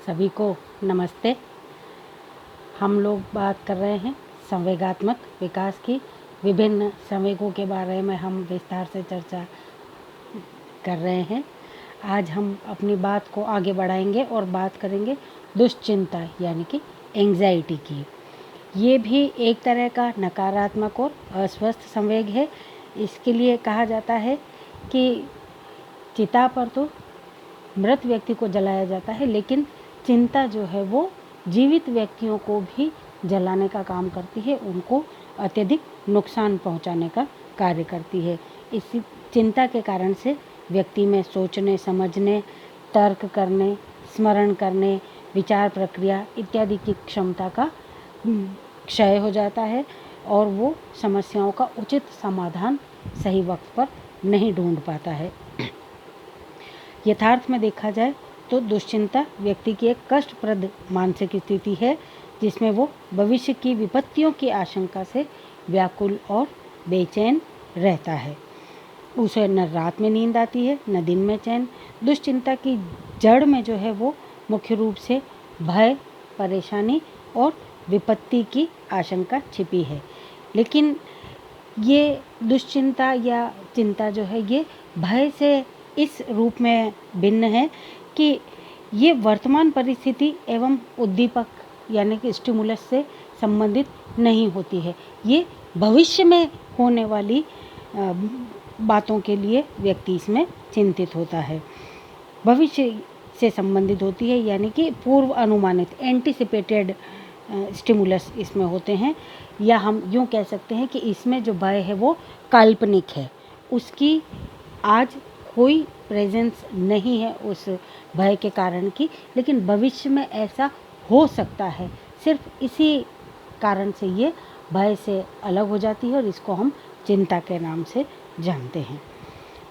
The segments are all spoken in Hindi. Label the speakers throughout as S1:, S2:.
S1: सभी को नमस्ते। हम लोग बात कर रहे हैं संवेगात्मक विकास की। विभिन्न संवेगों के बारे में हम विस्तार से चर्चा कर रहे हैं। आज हम अपनी बात को आगे बढ़ाएंगे और बात करेंगे दुश्चिंता यानी कि एंग्जाइटी की। ये भी एक तरह का नकारात्मक और अस्वस्थ संवेग है। इसके लिए कहा जाता है कि चिता पर तो मृत व्यक्ति को जलाया जाता है, लेकिन चिंता जो है वो जीवित व्यक्तियों को भी जलाने का काम करती है, उनको अत्यधिक नुकसान पहुंचाने का कार्य करती है। इसी चिंता के कारण से व्यक्ति में सोचने, समझने, तर्क करने, स्मरण करने, विचार प्रक्रिया इत्यादि की क्षमता का क्षय हो जाता है और वो समस्याओं का उचित समाधान सही वक्त पर नहीं ढूंढ पाता है। यथार्थ में देखा जाए तो दुश्चिंता व्यक्ति की एक कष्टप्रद मानसिक स्थिति है, जिसमें वो भविष्य की विपत्तियों की आशंका से व्याकुल और बेचैन रहता है। उसे न रात में नींद आती है न दिन में चैन। दुश्चिंता की जड़ में जो है वो मुख्य रूप से भय, परेशानी और विपत्ति की आशंका छिपी है। लेकिन ये दुश्चिंता या चिंता जो है ये भय से इस रूप में भिन्न है कि ये वर्तमान परिस्थिति एवं उद्दीपक यानी कि स्टिमुलस से संबंधित नहीं होती है। ये भविष्य में होने वाली बातों के लिए व्यक्ति इसमें चिंतित होता है। भविष्य से संबंधित होती है यानी कि पूर्व अनुमानित एंटिसिपेटेड स्टिमुलस इसमें होते हैं, या हम यूँ कह सकते हैं कि इसमें जो भय है वो काल्पनिक है। उसकी आज कोई प्रेजेंस नहीं है उस भय के कारण की, लेकिन भविष्य में ऐसा हो सकता है। सिर्फ इसी कारण से ये भय से अलग हो जाती है और इसको हम चिंता के नाम से जानते हैं।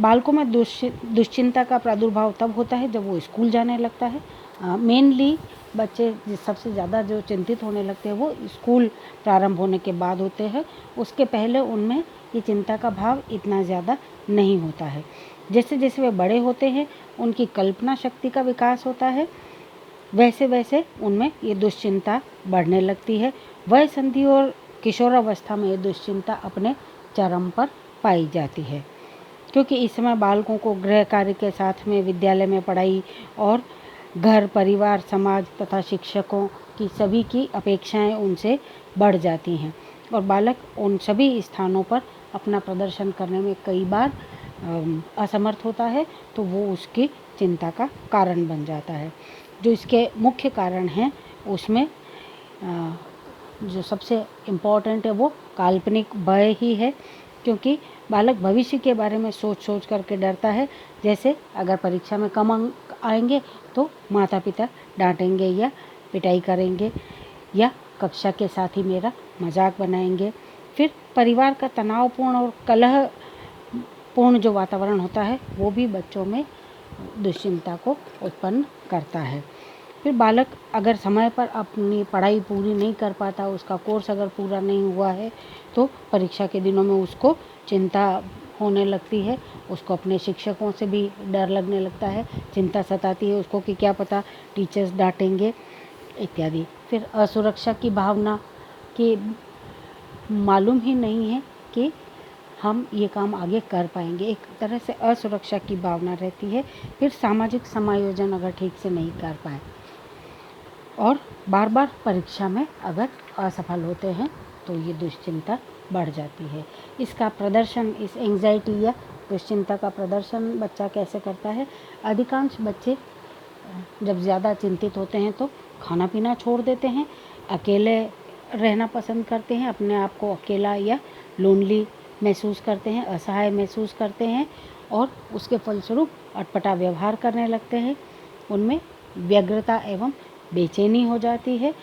S1: बालकों में दुश्चिंता का प्रादुर्भाव तब होता है जब वो स्कूल जाने लगता है। मेनली बच्चे सबसे ज़्यादा जो चिंतित होने लगते हैं वो स्कूल प्रारंभ होने के बाद होते हैं। उसके पहले उनमें ये चिंता का भाव इतना ज़्यादा नहीं होता है। जैसे जैसे वे बड़े होते हैं, उनकी कल्पना शक्ति का विकास होता है, वैसे वैसे उनमें ये दुश्चिंता बढ़ने लगती है। वय संधि और किशोरावस्था में ये दुश्चिंता अपने चरम पर पाई जाती है, क्योंकि इस समय बालकों को गृह कार्य के साथ में विद्यालय में पढ़ाई और घर, परिवार, समाज तथा शिक्षकों की सभी की अपेक्षाएं उनसे बढ़ जाती हैं और बालक उन सभी स्थानों पर अपना प्रदर्शन करने में कई बार असमर्थ होता है, तो वो उसकी चिंता का कारण बन जाता है। जो इसके मुख्य कारण हैं उसमें जो सबसे इम्पॉर्टेंट है वो काल्पनिक भय ही है, क्योंकि बालक भविष्य के बारे में सोच सोच करके डरता है। जैसे अगर परीक्षा में कम अंक आएंगे तो माता पिता डांटेंगे या पिटाई करेंगे, या कक्षा के साथी मेरा मजाक बनाएंगे। फिर परिवार का तनावपूर्ण और कलहपूर्ण जो वातावरण होता है वो भी बच्चों में दुश्चिंता को उत्पन्न करता है। फिर बालक अगर समय पर अपनी पढ़ाई पूरी नहीं कर पाता, उसका कोर्स अगर पूरा नहीं हुआ है, तो परीक्षा के दिनों में उसको चिंता होने लगती है। उसको अपने शिक्षकों से भी डर लगने लगता है, चिंता सताती है उसको कि क्या पता टीचर्स डांटेंगे इत्यादि। फिर असुरक्षा की भावना कि मालूम ही नहीं है कि हम ये काम आगे कर पाएंगे, एक तरह से असुरक्षा की भावना रहती है। फिर सामाजिक समायोजन अगर ठीक से नहीं कर पाए और बार बार परीक्षा में अगर असफल होते हैं तो ये दुश्चिंता बढ़ जाती है। इसका प्रदर्शन, इस एंग्जाइटी या दुश्चिंता का प्रदर्शन बच्चा कैसे करता है? अधिकांश बच्चे जब ज़्यादा चिंतित होते हैं तो खाना पीना छोड़ देते हैं, अकेले रहना पसंद करते हैं, अपने आप को अकेला या लोनली महसूस करते हैं, असहाय महसूस करते हैं और उसके फलस्वरूप अटपटा व्यवहार करने लगते हैं। उनमें व्यग्रता एवं बेचैनी हो जाती है,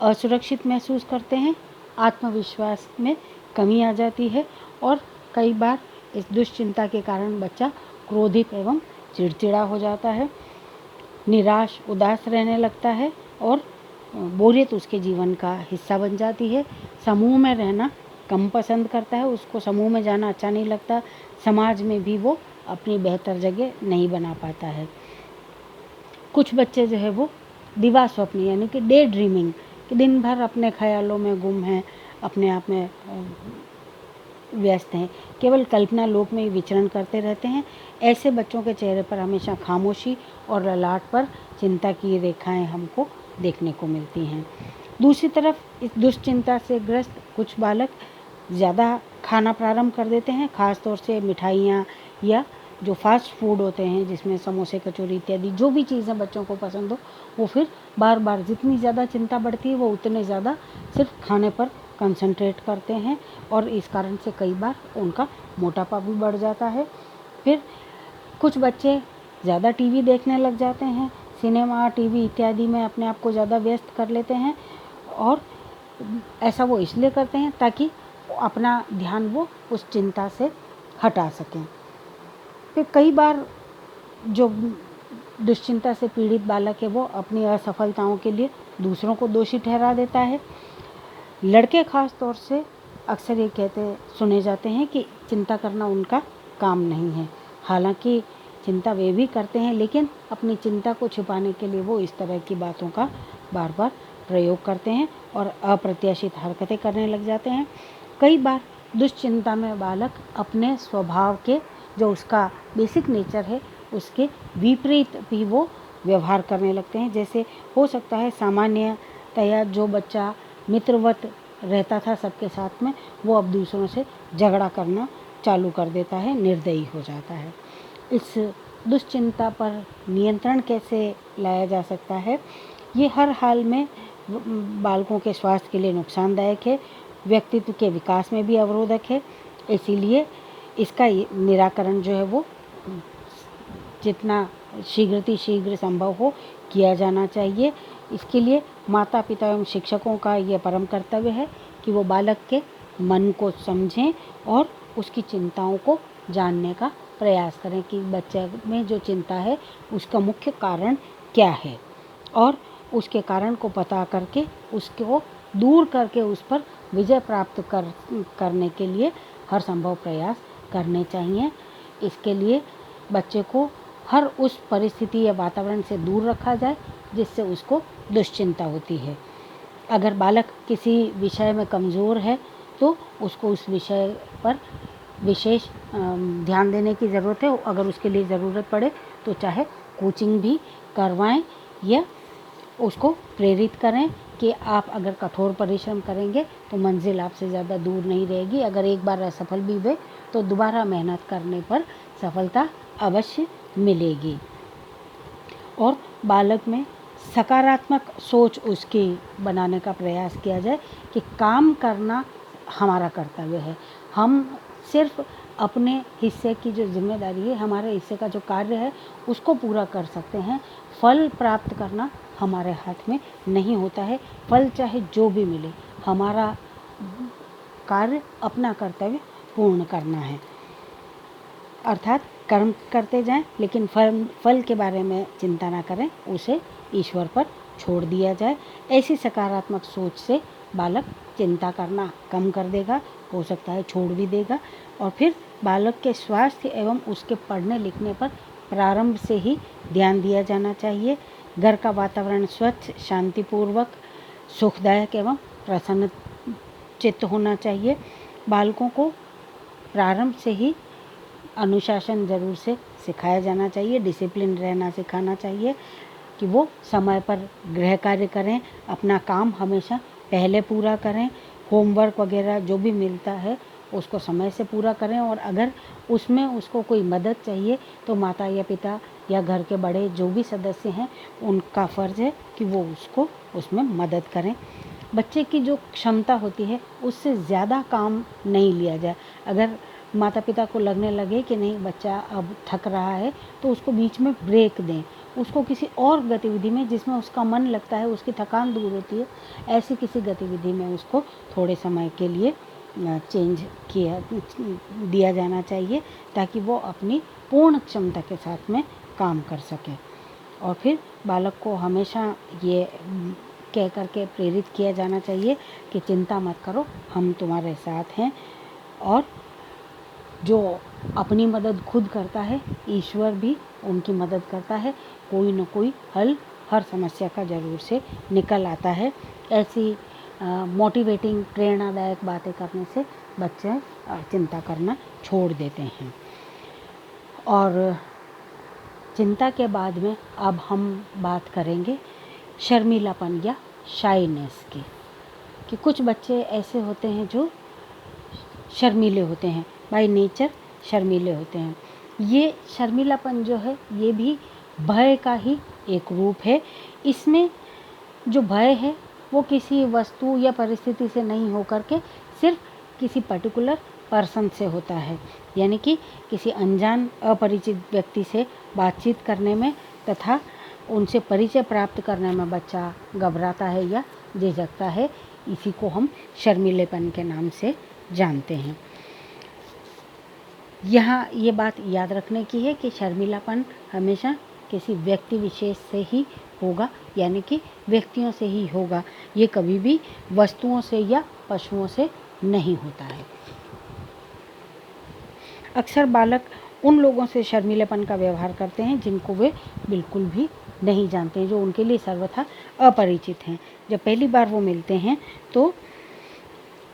S1: असुरक्षित महसूस करते हैं, आत्मविश्वास में कमी आ जाती है और कई बार इस दुश्चिंता के कारण बच्चा क्रोधित एवं चिड़चिड़ा हो जाता है, निराश, उदास रहने लगता है और बोरियत उसके जीवन का हिस्सा बन जाती है। समूह में रहना कम पसंद करता है, उसको समूह में जाना अच्छा नहीं लगता, समाज में भी वो अपनी बेहतर जगह नहीं बना पाता है। कुछ बच्चे जो है वो दिवा स्वप्न यानी कि डे ड्रीमिंग, कि दिन भर अपने ख्यालों में गुम हैं, अपने आप में व्यस्त हैं, केवल कल्पना लोक में ही विचरण करते रहते हैं। ऐसे बच्चों के चेहरे पर हमेशा खामोशी और ललाट पर चिंता की रेखाएं हमको देखने को मिलती हैं। दूसरी तरफ इस दुश्चिंता से ग्रस्त कुछ बालक ज़्यादा खाना प्रारंभ कर देते हैं, ख़ास तौर से मिठाइयाँ या जो फास्ट फूड होते हैं जिसमें समोसे, कचौरी इत्यादि जो भी चीज़ें बच्चों को पसंद हो, वो फिर बार बार जितनी ज़्यादा चिंता बढ़ती है वो उतने ज़्यादा सिर्फ खाने पर कंसंट्रेट करते हैं और इस कारण से कई बार उनका मोटापा भी बढ़ जाता है। फिर कुछ बच्चे ज़्यादा टीवी देखने लग जाते हैं, सिनेमा, टीवी इत्यादि में अपने आप को ज़्यादा व्यस्त कर लेते हैं और ऐसा वो इसलिए करते हैं ताकि अपना ध्यान वो उस चिंता से हटा सकें। फिर कई बार जो दुश्चिंता से पीड़ित बालक है वो अपनी असफलताओं के लिए दूसरों को दोषी ठहरा देता है। लड़के ख़ास तौर से अक्सर ये कहते सुने जाते हैं कि चिंता करना उनका काम नहीं है। हालांकि चिंता वे भी करते हैं, लेकिन अपनी चिंता को छिपाने के लिए वो इस तरह की बातों का बार बार प्रयोग करते हैं और अप्रत्याशित हरकतें करने लग जाते हैं। कई बार दुश्चिंता में बालक अपने स्वभाव के जो उसका बेसिक नेचर है उसके विपरीत भी वो व्यवहार करने लगते हैं। जैसे हो सकता है सामान्यतया जो बच्चा मित्रवत रहता था सबके साथ में, वो अब दूसरों से झगड़ा करना चालू कर देता है, निर्दयी हो जाता है। इस दुश्चिंता पर नियंत्रण कैसे लाया जा सकता है? ये हर हाल में बालकों के स्वास्थ्य के लिए नुकसानदायक है, व्यक्तित्व के विकास में भी अवरोधक है। इसीलिए इसका निराकरण जो है वो जितना शीघ्र संभव हो किया जाना चाहिए। इसके लिए माता पिता एवं शिक्षकों का यह परम कर्तव्य है कि वो बालक के मन को समझें और उसकी चिंताओं को जानने का प्रयास करें कि बच्चे में जो चिंता है उसका मुख्य कारण क्या है और उसके कारण को पता करके उसको दूर करके उस पर विजय प्राप्त करने के लिए हर संभव प्रयास करने चाहिए। इसके लिए बच्चे को हर उस परिस्थिति या वातावरण से दूर रखा जाए जिससे उसको दुश्चिंता होती है। अगर बालक किसी विषय में कमज़ोर है तो उसको उस विषय पर विशेष ध्यान देने की ज़रूरत है। अगर उसके लिए ज़रूरत पड़े तो चाहे कोचिंग भी करवाएं या उसको प्रेरित करें कि आप अगर कठोर परिश्रम करेंगे तो मंजिल आपसे ज़्यादा दूर नहीं रहेगी। अगर एक बार असफल भी हुए तो दोबारा मेहनत करने पर सफलता अवश्य मिलेगी। और बालक में सकारात्मक सोच उसकी बनाने का प्रयास किया जाए कि काम करना हमारा कर्तव्य है। हम सिर्फ अपने हिस्से की जो जिम्मेदारी है, हमारे हिस्से का जो कार्य है उसको पूरा कर सकते हैं। फल प्राप्त करना हमारे हाथ में नहीं होता है। फल चाहे जो भी मिले, हमारा कार्य अपना कर्तव्य पूर्ण करना है। अर्थात कर्म करते जाएं, लेकिन फल के बारे में चिंता ना करें, उसे ईश्वर पर छोड़ दिया जाए। ऐसी सकारात्मक सोच से बालक चिंता करना कम कर देगा, हो सकता है छोड़ भी देगा। और फिर बालक के स्वास्थ्य एवं उसके पढ़ने लिखने पर प्रारंभ से ही ध्यान दिया जाना चाहिए। घर का वातावरण स्वच्छ, शांतिपूर्वक, सुखदायक एवं प्रसन्न चित्त होना चाहिए। बालकों को प्रारंभ से ही अनुशासन ज़रूर से सिखाया जाना चाहिए, डिसिप्लिन रहना सिखाना चाहिए कि वो समय पर गृह कार्य करें, अपना काम हमेशा पहले पूरा करें, होमवर्क वगैरह जो भी मिलता है उसको समय से पूरा करें। और अगर उसमें उसको कोई मदद चाहिए तो माता या पिता या घर के बड़े जो भी सदस्य हैं उनका फ़र्ज़ है कि वो उसको उसमें मदद करें। बच्चे की जो क्षमता होती है उससे ज़्यादा काम नहीं लिया जाए। अगर माता पिता को लगने लगे कि नहीं बच्चा अब थक रहा है तो उसको बीच में ब्रेक दें, उसको किसी और गतिविधि में जिसमें उसका मन लगता है, उसकी थकान दूर होती है, ऐसी किसी गतिविधि में उसको थोड़े समय के लिए चेंज दिया जाना चाहिए ताकि वो अपनी पूर्ण क्षमता के साथ में काम कर सके। और फिर बालक को हमेशा ये कह करके प्रेरित किया जाना चाहिए कि चिंता मत करो, हम तुम्हारे साथ हैं। और जो अपनी मदद खुद करता है, ईश्वर भी उनकी मदद करता है, कोई न कोई हल हर समस्या का ज़रूर से निकल आता है। ऐसी मोटिवेटिंग प्रेरणादायक बातें करने से बच्चे चिंता करना छोड़ देते हैं। और चिंता के बाद में अब हम बात करेंगे शर्मीलापन या शाइनेस की, कि कुछ बच्चे ऐसे होते हैं जो शर्मीले होते हैं, बाय नेचर शर्मीले होते हैं। ये शर्मीलापन जो है ये भी भय का ही एक रूप है। इसमें जो भय है वो किसी वस्तु या परिस्थिति से नहीं होकर के सिर्फ किसी पर्टिकुलर पर्सन से होता है, यानी कि किसी अनजान अपरिचित व्यक्ति से बातचीत करने में तथा उनसे परिचय प्राप्त करने में बच्चा घबराता है या झिझकता है। इसी को हम शर्मीलेपन के नाम से जानते हैं। यहाँ ये बात याद रखने की है कि शर्मीलापन हमेशा किसी व्यक्ति विशेष से ही होगा, यानी कि व्यक्तियों से ही होगा। ये कभी भी वस्तुओं से या पशुओं से नहीं होता है। अक्सर बालक उन लोगों से शर्मीलेपन का व्यवहार करते हैं जिनको वे बिल्कुल भी नहीं जानते हैं, जो उनके लिए सर्वथा अपरिचित हैं। जब पहली बार वो मिलते हैं तो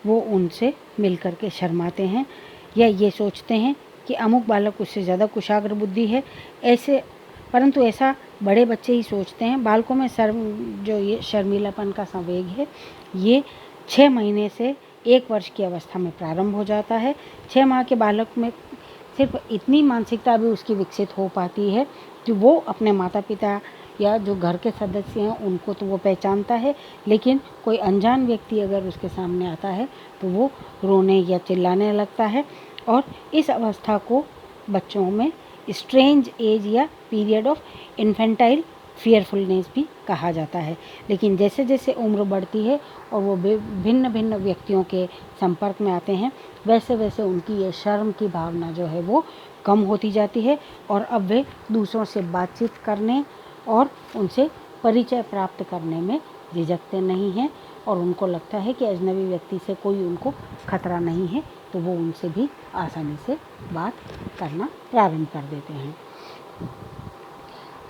S1: वो उनसे मिल कर के शर्माते हैं या ये सोचते हैं कि अमुक बालक उससे ज़्यादा कुशाग्र बुद्धि है। परंतु ऐसा बड़े बच्चे ही सोचते हैं। बालकों में जो ये शर्मीलापन का संवेग है ये 6 महीने से 1 वर्ष की अवस्था में प्रारंभ हो जाता है। 6 माह के बालक में सिर्फ इतनी मानसिकता भी उसकी विकसित हो पाती है कि वो अपने माता पिता या जो घर के सदस्य हैं उनको तो वो पहचानता है, लेकिन कोई अनजान व्यक्ति अगर उसके सामने आता है तो वो रोने या चिल्लाने लगता है। और इस अवस्था को बच्चों में स्ट्रेंज एज या पीरियड ऑफ इन्फेंटाइल फियरफुलनेस भी कहा जाता है। लेकिन जैसे जैसे उम्र बढ़ती है और वो भिन्न भिन्न व्यक्तियों के संपर्क में आते हैं, वैसे वैसे उनकी ये शर्म की भावना जो है वो कम होती जाती है और अब वे दूसरों से बातचीत करने और उनसे परिचय प्राप्त करने में झिझकते नहीं हैं और उनको लगता है कि अजनबी व्यक्ति से कोई उनको खतरा नहीं है, तो वो उनसे भी आसानी से बात करना प्रारंभ कर देते हैं।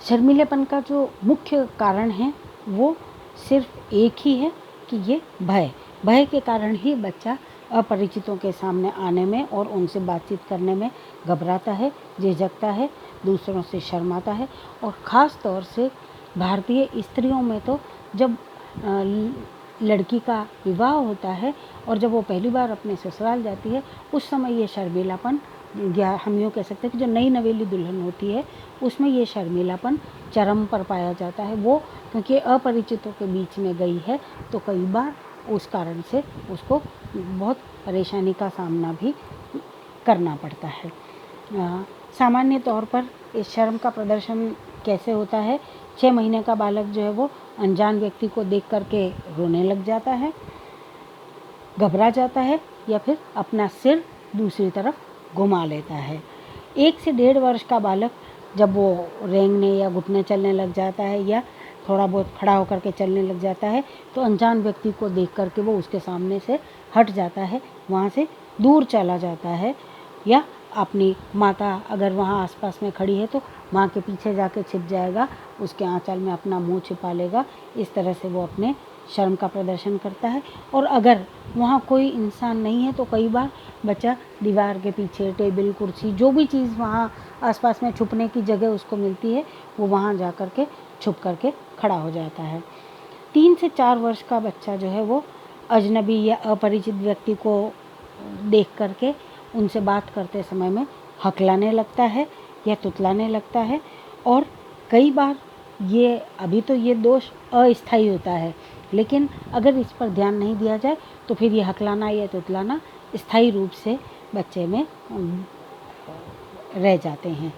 S1: शर्मीलेपन का जो मुख्य कारण है वो सिर्फ एक ही है कि ये भय के कारण ही बच्चा अपरिचितों के सामने आने में और उनसे बातचीत करने में घबराता है, झिझकता है, दूसरों से शर्माता है। और ख़ास तौर से भारतीय स्त्रियों में तो जब लड़की का विवाह होता है और जब वो पहली बार अपने ससुराल जाती है, उस समय ये शर्मीलापन, या हम यूँ कह सकते हैं कि जो नई नवेली दुल्हन होती है उसमें ये शर्मीलापन चरम पर पाया जाता है। वो क्योंकि अपरिचितों के बीच में गई है तो कई बार उस कारण से उसको बहुत परेशानी का सामना भी करना पड़ता है। सामान्य तौर पर इस शर्म का प्रदर्शन कैसे होता है? 6 महीने का बालक जो है वो अनजान व्यक्ति को देख करके रोने लग जाता है, घबरा जाता है या फिर अपना सिर दूसरी तरफ घुमा लेता है। 1 से 1.5 वर्ष का बालक जब वो रेंगने या घुटने चलने लग जाता है या थोड़ा बहुत खड़ा होकर के चलने लग जाता है तो अनजान व्यक्ति को देख करके वो उसके सामने से हट जाता है, वहाँ से दूर चला जाता है, या अपनी माता अगर वहाँ आसपास में खड़ी है तो माँ के पीछे जाके छिप जाएगा, उसके आंचल में अपना मुंह छिपा लेगा। इस तरह से वो अपने शर्म का प्रदर्शन करता है। और अगर वहाँ कोई इंसान नहीं है तो कई बार बच्चा दीवार के पीछे, टेबल, कुर्सी, जो भी चीज़ वहाँ आसपास में छुपने की जगह उसको मिलती है वो वहाँ जा कर के छुप करके खड़ा हो जाता है। 3 से 4 वर्ष का बच्चा जो है वो अजनबी या अपरिचित व्यक्ति को देख करके उनसे बात करते समय में हकलाने लगता है या तुतलाने लगता है। और कई बार अभी तो ये दोष अस्थायी होता है, लेकिन अगर इस पर ध्यान नहीं दिया जाए तो फिर ये हकलाना या तुतलाना स्थायी रूप से बच्चे में रह जाते हैं।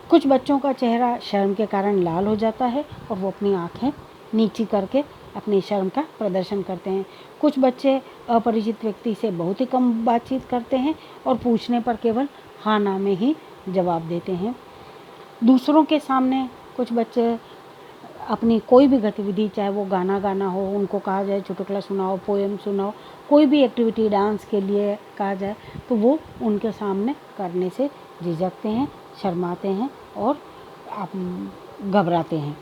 S1: कुछ बच्चों का चेहरा शर्म के कारण लाल हो जाता है और वो अपनी आँखें नीची करके अपनी शर्म का प्रदर्शन करते हैं। कुछ बच्चे अपरिचित व्यक्ति से बहुत ही कम बातचीत करते हैं और पूछने पर केवल हाँ ना में ही जवाब देते हैं। दूसरों के सामने कुछ बच्चे अपनी कोई भी गतिविधि, चाहे वो गाना गाना हो, उनको कहा जाए चुटकुला सुनाओ, पोएम सुनाओ, कोई भी एक्टिविटी डांस के लिए कहा जाए तो वो उनके सामने करने से झिझकते हैं, शर्माते हैं और घबराते हैं।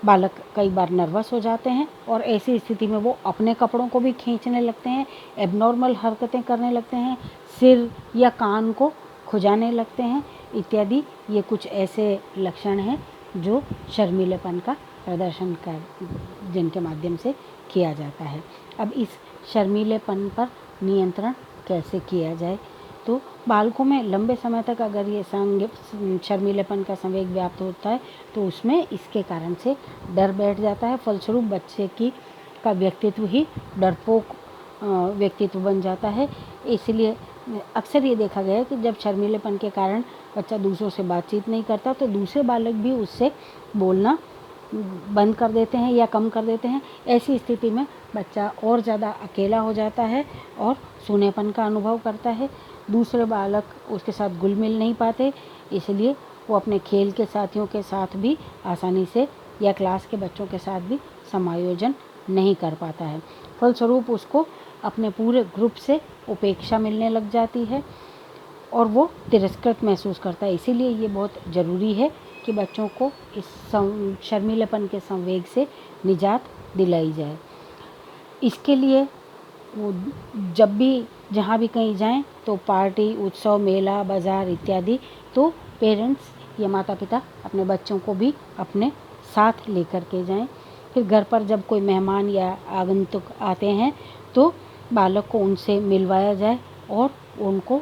S1: बालक कई बार नर्वस हो जाते हैं और ऐसी स्थिति में वो अपने कपड़ों को भी खींचने लगते हैं, एबनॉर्मल हरकतें करने लगते हैं, सिर या कान को खुजाने लगते हैं इत्यादि। ये कुछ ऐसे लक्षण हैं जो शर्मीलेपन का प्रदर्शन कर जिनके माध्यम से किया जाता है। अब इस शर्मीलेपन पर नियंत्रण कैसे किया जाए? तो बालकों में लंबे समय तक अगर ये शर्मीलेपन का संवेग व्याप्त होता है तो उसमें इसके कारण से डर बैठ जाता है। फलस्वरूप बच्चे का व्यक्तित्व ही डरपोक व्यक्तित्व बन जाता है। इसलिए अक्सर ये देखा गया है कि जब शर्मीलेपन के कारण बच्चा दूसरों से बातचीत नहीं करता तो दूसरे बालक भी उससे बोलना बंद कर देते हैं या कम कर देते हैं। ऐसी स्थिति में बच्चा और ज़्यादा अकेला हो जाता है और सूनेपन का अनुभव करता है। दूसरे बालक उसके साथ घुल मिल नहीं पाते, इसलिए वो अपने खेल के साथियों के साथ भी आसानी से या क्लास के बच्चों के साथ भी समायोजन नहीं कर पाता है। फलस्वरूप उसको अपने पूरे ग्रुप से उपेक्षा मिलने लग जाती है और वो तिरस्कृत महसूस करता है। इसीलिए ये बहुत ज़रूरी है कि बच्चों को इस शर्मीलेपन के संवेग से निजात दिलाई जाए। इसके लिए वो जब भी जहाँ भी कहीं जाएं तो पार्टी, उत्सव, मेला, बाज़ार इत्यादि, तो पेरेंट्स या माता पिता अपने बच्चों को भी अपने साथ लेकर के जाएं। फिर घर पर जब कोई मेहमान या आगंतुक आते हैं तो बालक को उनसे मिलवाया जाए और उनको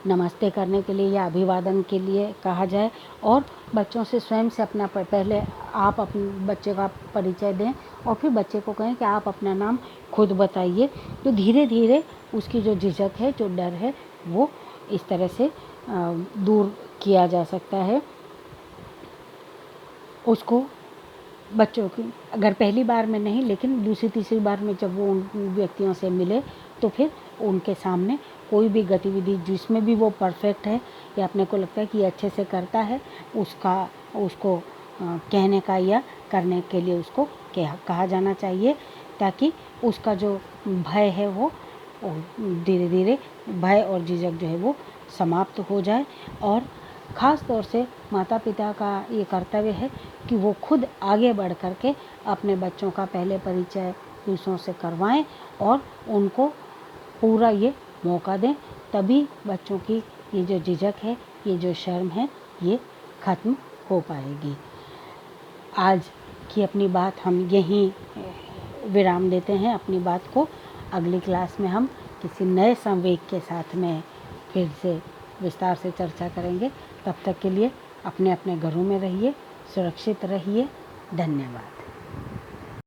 S1: नमस्ते करने के लिए या अभिवादन के लिए कहा जाए और बच्चों से स्वयं से अपना पहले आप अपने बच्चे का परिचय दें और फिर बच्चे को कहें कि आप अपना नाम खुद बताइए। तो धीरे धीरे उसकी जो झिझक है, जो डर है, वो इस तरह से दूर किया जा सकता है। उसको बच्चों की अगर पहली बार में नहीं लेकिन दूसरी तीसरी बार में जब वो उन व्यक्तियों से मिले तो फिर उनके सामने कोई भी गतिविधि जिसमें भी वो परफेक्ट है या अपने को लगता है कि अच्छे से करता है उसको कहने का या करने के लिए उसको कहा जाना चाहिए, ताकि उसका जो भय है वो धीरे धीरे भय और झिझक जो है वो समाप्त हो जाए। और ख़ास तौर से माता पिता का ये कर्तव्य है कि वो खुद आगे बढ़ कर के अपने बच्चों का पहले परिचय दूसरों से करवाएं और उनको पूरा ये मौका दें, तभी बच्चों की ये जो झिझक है, ये जो शर्म है, ये ख़त्म हो पाएगी। आज की अपनी बात हम यहीं विराम देते हैं। अपनी बात को अगली क्लास में हम किसी नए संवेग के साथ में फिर से विस्तार से चर्चा करेंगे। तब तक के लिए अपने अपने घरों में रहिए, सुरक्षित रहिए। धन्यवाद।